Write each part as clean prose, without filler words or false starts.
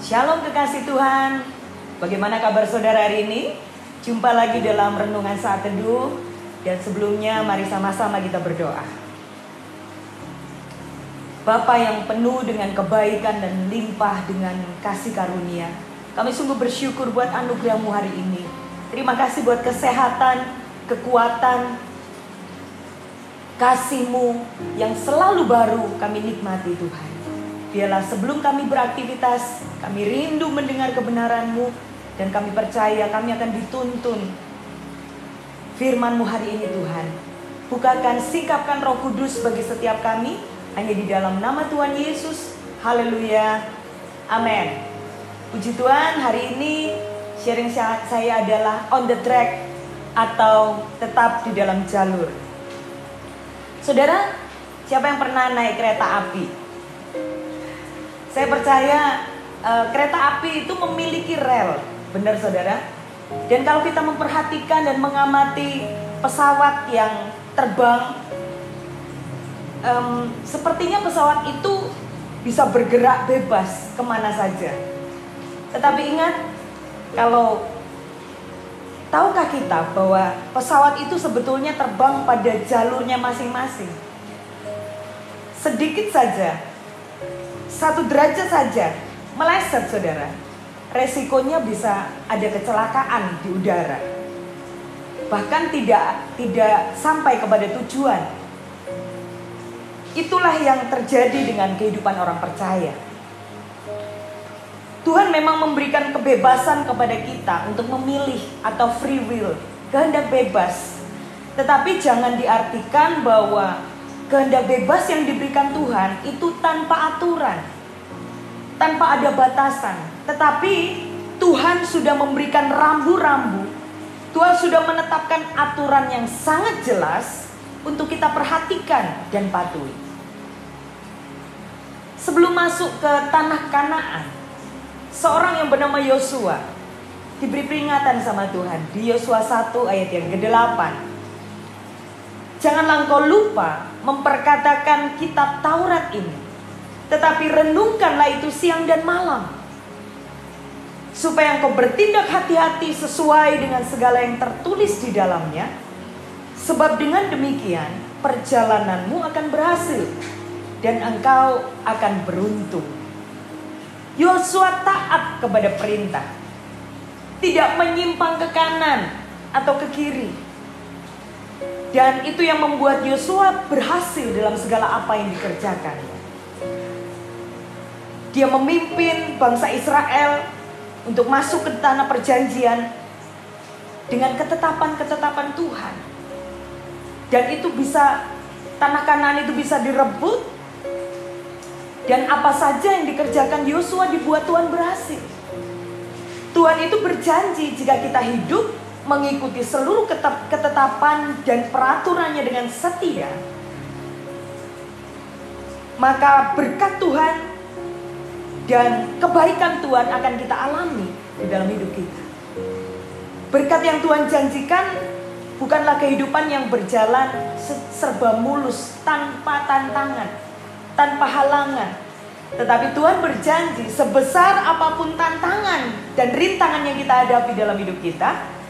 Shalom kekasih Tuhan. Bagaimana kabar saudara hari ini? Jumpa lagi dalam renungan saat teduh. Dan sebelumnya mari sama-sama kita berdoa. Bapa yang penuh dengan kebaikan dan limpah dengan kasih karunia, kami sungguh bersyukur buat anugerah-Mu hari ini. Terima kasih buat kesehatan, kekuatan, kasih-Mu yang selalu baru kami nikmati Tuhan. Biarlah sebelum kami beraktivitas, kami rindu mendengar kebenaran-Mu, dan kami percaya kami akan dituntun firman-Mu hari ini Tuhan. Bukakan, singkapkan Roh Kudus bagi setiap kami, hanya di dalam nama Tuhan Yesus. Haleluya, amin. Puji Tuhan, hari ini sharing saya adalah on the track atau tetap di dalam jalur. Saudara, siapa yang pernah naik kereta api? Saya percaya kereta api itu memiliki rel, benar saudara? Dan kalau kita memperhatikan dan mengamati pesawat yang terbang, sepertinya pesawat itu bisa bergerak bebas kemana saja. Tetapi ingat, tahukah kita bahwa pesawat itu sebetulnya terbang pada jalurnya masing-masing? Sedikit saja, 1 derajat saja meleset saudara, resikonya bisa ada kecelakaan di udara. Bahkan tidak sampai kepada tujuan. Itulah yang terjadi dengan kehidupan orang percaya. Tuhan memang memberikan kebebasan kepada kita untuk memilih atau free will, kehendak bebas. Tetapi jangan diartikan bahwa kehendak bebas yang diberikan Tuhan itu tanpa aturan, tanpa ada batasan. Tetapi Tuhan sudah memberikan rambu-rambu. Tuhan sudah menetapkan aturan yang sangat jelas untuk kita perhatikan dan patuhi. Sebelum masuk ke tanah Kanaan, seorang yang bernama Yosua diberi peringatan sama Tuhan di Yosua 1 ayat yang ke-8. Janganlah engkau lupa memperkatakan kitab Taurat ini, tetapi renungkanlah itu siang dan malam, supaya engkau bertindak hati-hati sesuai dengan segala yang tertulis di dalamnya. Sebab dengan demikian perjalananmu akan berhasil dan engkau akan beruntung. Yosua taat kepada perintah, tidak menyimpang ke kanan atau ke kiri. Dan itu yang membuat Yosua berhasil dalam segala apa yang dikerjakan. Dia memimpin bangsa Israel untuk masuk ke tanah perjanjian dengan ketetapan-ketetapan Tuhan. Dan itu bisa, tanah Kanaan itu bisa direbut. Dan apa saja yang dikerjakan Yosua dibuat Tuhan berhasil. Tuhan itu berjanji jika kita hidup mengikuti seluruh ketetapan dan peraturannya dengan setia, maka berkat Tuhan dan kebaikan Tuhan akan kita alami di dalam hidup kita. Berkat yang Tuhan janjikan bukanlah kehidupan yang berjalan serba mulus, tanpa tantangan, tanpa halangan. Tetapi Tuhan berjanji sebesar apapun tantangan dan rintangan yang kita hadapi dalam hidup kita,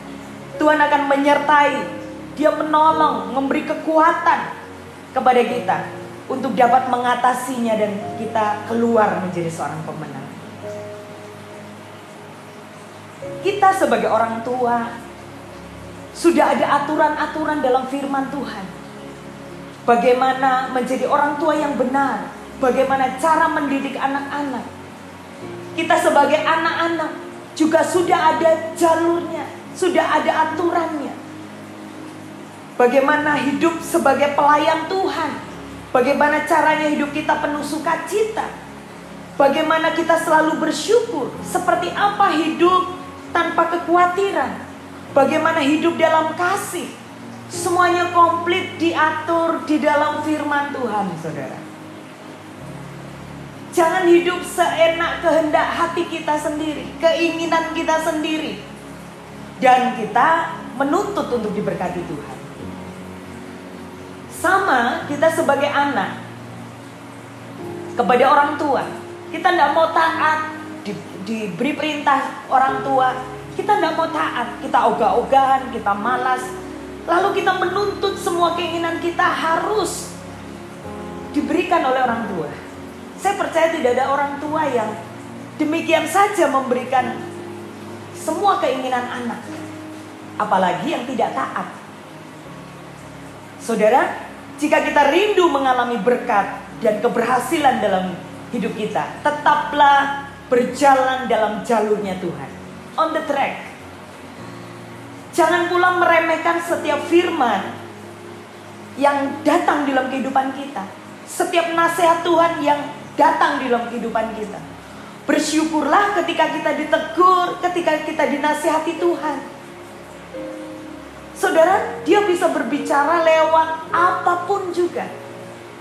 Tuhan akan menyertai, Dia menolong, memberi kekuatan kepada kita untuk dapat mengatasinya dan kita keluar menjadi seorang pemenang. Kita sebagai orang tua sudah ada aturan-aturan dalam firman Tuhan. Bagaimana menjadi orang tua yang benar, bagaimana cara mendidik anak-anak. Kita sebagai anak-anak juga sudah ada jalurnya, sudah ada aturannya. Bagaimana hidup sebagai pelayan Tuhan, bagaimana caranya hidup kita penuh sukacita, bagaimana kita selalu bersyukur, seperti apa hidup tanpa kekhawatiran, bagaimana hidup dalam kasih. Semuanya komplit diatur di dalam firman Tuhan, saudara. Jangan hidup seenak kehendak hati kita sendiri, keinginan kita sendiri, dan kita menuntut untuk diberkati Tuhan. Sama kita sebagai anak kepada orang tua, Kita tidak mau taat, diberi perintah orang tua, kita tidak mau taat, kita ogah-ogahan, kita malas. Lalu kita menuntut semua keinginan kita harus diberikan oleh orang tua. Saya percaya tidak ada orang tua yang demikian saja memberikan semua keinginan anak, apalagi yang tidak taat. Saudara, jika kita rindu mengalami berkat dan keberhasilan dalam hidup kita, tetaplah berjalan dalam jalurnya Tuhan, on the track. Jangan pula meremehkan setiap firman yang datang dalam kehidupan kita, setiap nasihat Tuhan yang datang dalam kehidupan kita. Bersyukurlah ketika kita ditegur, ketika kita dinasihati Tuhan. Saudara, dia bisa berbicara lewat apapun juga.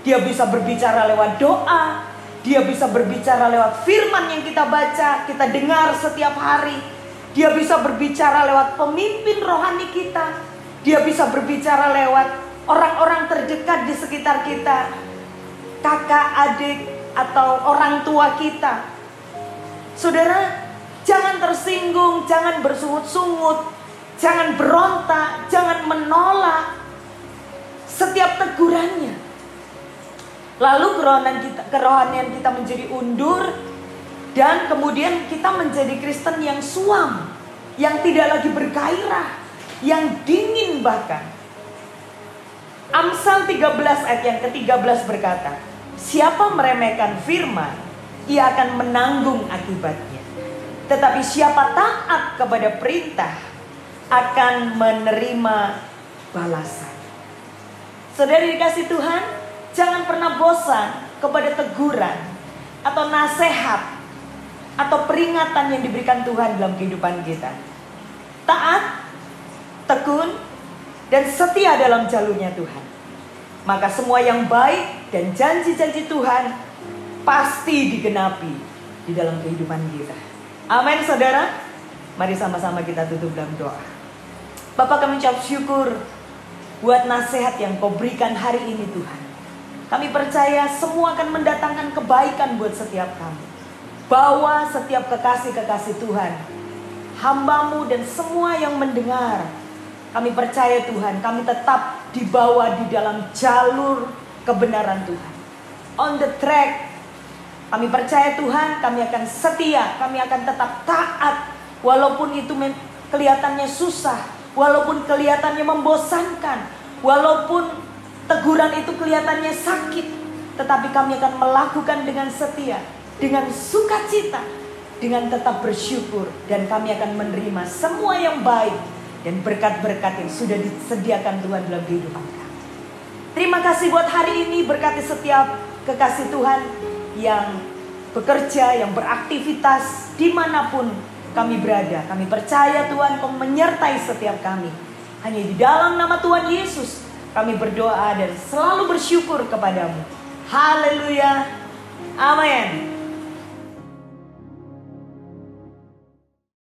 Dia bisa berbicara lewat doa, dia bisa berbicara lewat firman yang kita baca, kita dengar setiap hari. Dia bisa berbicara lewat pemimpin rohani kita. Dia bisa berbicara lewat orang-orang terdekat di sekitar kita, kakak, adik, atau orang tua kita. Saudara, jangan tersinggung, jangan bersungut-sungut, jangan berontak, jangan menolak setiap tegurannya. Lalu kerohanian kita menjadi undur, dan kemudian kita menjadi Kristen yang suam, yang tidak lagi bergairah, yang dingin bahkan. Amsal 13 ayat yang ke-13 berkata, siapa meremehkan firman, ia akan menanggung akibatnya. Tetapi siapa taat kepada perintah, akan menerima balasan. Saudara dikasih Tuhan, jangan pernah bosan kepada teguran atau nasihat atau peringatan yang diberikan Tuhan dalam kehidupan kita. Taat, tekun, dan setia dalam jalurnya Tuhan. Maka semua yang baik dan janji-janji Tuhan pasti digenapi di dalam kehidupan kita. Amin saudara. Mari sama-sama kita tutup dalam doa. Bapa, kami ucap syukur buat nasihat yang kau berikan hari ini Tuhan. Kami percaya semua akan mendatangkan kebaikan buat setiap kami. Bawa setiap kekasih-kekasih Tuhan, hamba-Mu dan semua yang mendengar. Kami percaya Tuhan, kami tetap dibawa di dalam jalur kebenaran Tuhan, on the track. Kami percaya Tuhan, kami akan setia, kami akan tetap taat. Walaupun itu kelihatannya susah, walaupun kelihatannya membosankan, walaupun teguran itu kelihatannya sakit, tetapi kami akan melakukan dengan setia, dengan sukacita, dengan tetap bersyukur. Dan kami akan menerima semua yang baik dan berkat-berkat yang sudah disediakan Tuhan dalam kehidupan kami. Terima kasih buat hari ini, berkati setiap kekasih Tuhan yang bekerja, yang beraktivitas dimanapun kami berada. Kami percaya Tuhan Kau menyertai setiap kami. Hanya di dalam nama Tuhan Yesus kami berdoa dan selalu bersyukur kepadamu. Haleluya. Amin.